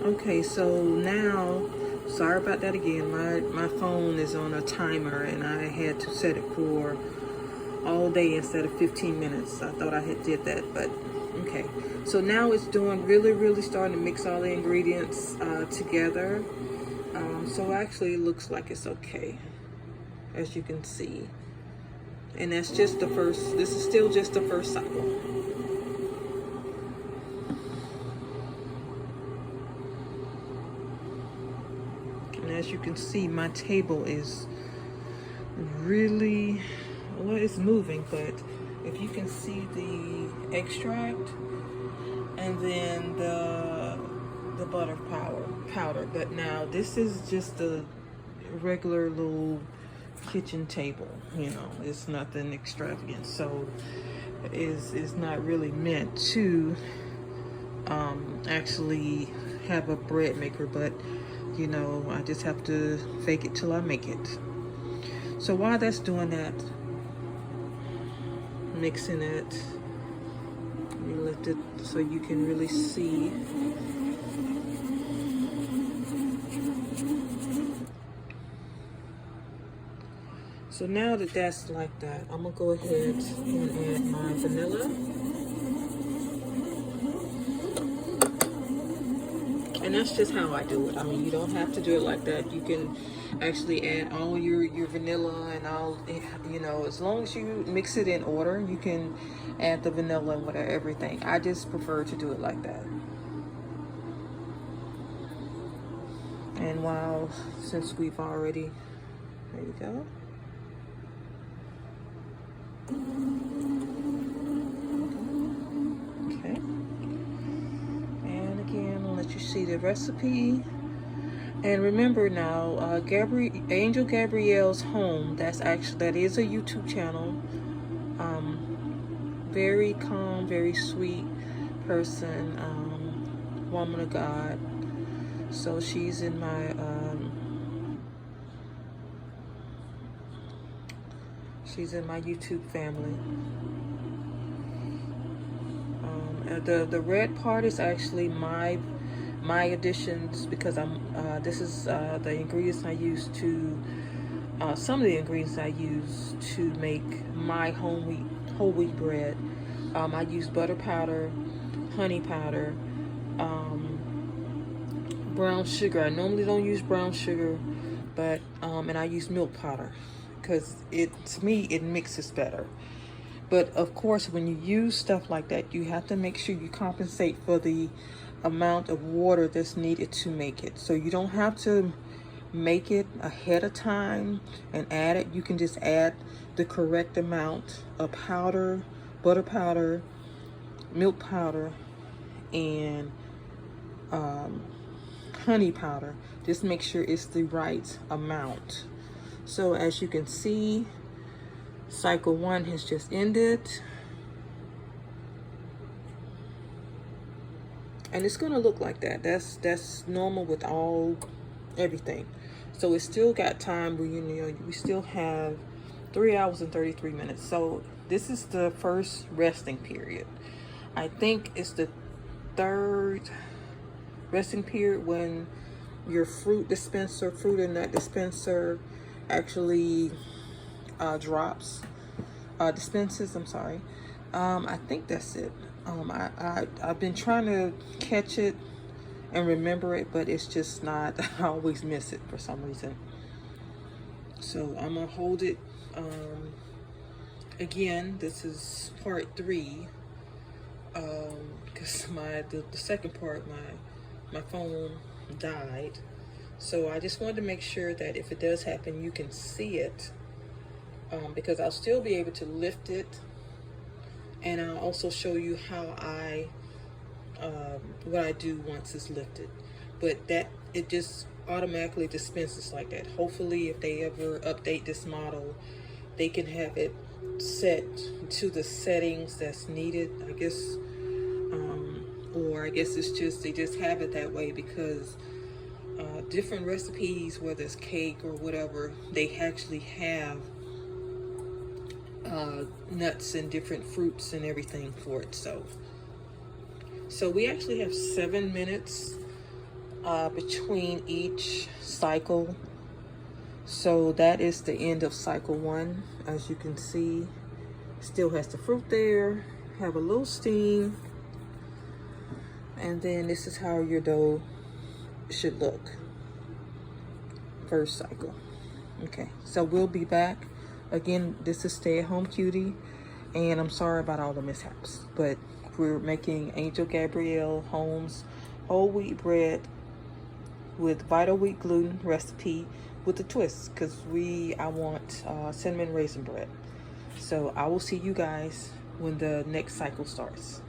Okay, so now, sorry about that again. My phone is on a timer and I had to set it for all day instead of 15 minutes. I thought I had did that, but okay. So now it's doing really starting to mix all the ingredients together. So actually it looks like it's okay, as you can see. And that's just the first, this is still just the first cycle. And as you can see, my table is really, well, it's moving, but if you can see the extract and then the butter powder. But now this is just a regular little kitchen table, you know, it's nothing extravagant, so is not really meant to actually have a bread maker, but you know, I just have to fake it till I make it. So while that's doing that, mixing it, you lift it so you can really see. So now that that's like that, I'm gonna go ahead and add my vanilla. And that's just how I do it. I mean, you don't have to do it like that. You can actually add all your vanilla and all, you know, as long as you mix it in order, you can add the vanilla and whatever, everything. I just prefer to do it like that. And while, since we've already, there you go. Okay. And again, I'll let you see the recipe. And remember now, AngelGabriel's Home, that is a YouTube channel. Very calm, very sweet person, woman of God. So she's in my YouTube family. The red part is actually my additions, because this is the ingredients I use to some of the ingredients I use to make my whole wheat bread. I use butter powder, honey powder, brown sugar. I normally don't use brown sugar, but and I use milk powder because to me it mixes better. But of course, when you use stuff like that, you have to make sure you compensate for the amount of water that's needed to make it. So you don't have to make it ahead of time and add it. You can just add the correct amount of powder, butter powder, milk powder, and honey powder. Just make sure it's the right amount. So as you can see, cycle 1 has just ended. And it's gonna look like that. That's normal with everything. So it's still got time. We still have 3 hours and 33 minutes. So this is the first resting period. I think it's the third resting period when your fruit and nut dispenser actually dispenses. I'm sorry. I think that's it. I've been trying to catch it and remember it, but it's just not, I always miss it for some reason. So I'm gonna hold it. Again, this is part 3, because the second part, my phone died. So I just wanted to make sure that if it does happen, you can see it, because I'll still be able to lift it. And I'll also show you how what I do once it's lifted. But it just automatically dispenses like that. Hopefully, if they ever update this model, they can have it set to the settings that's needed, I guess. Or I guess it's just, they just have it that way because different recipes, whether it's cake or whatever, they actually have nuts and different fruits and everything for it. So we actually have 7 minutes between each cycle. So that is the end of cycle 1. As you can see, still has the fruit there, have a little steam, and then this is how your dough should look first cycle. Okay, so we'll be back again. This is Stay at Home Cutie, and I'm sorry about all the mishaps, but we're making AngelGabriel Home's whole wheat bread with vital wheat gluten recipe with a twist, because I want cinnamon raisin bread. So I will see you guys when the next cycle starts.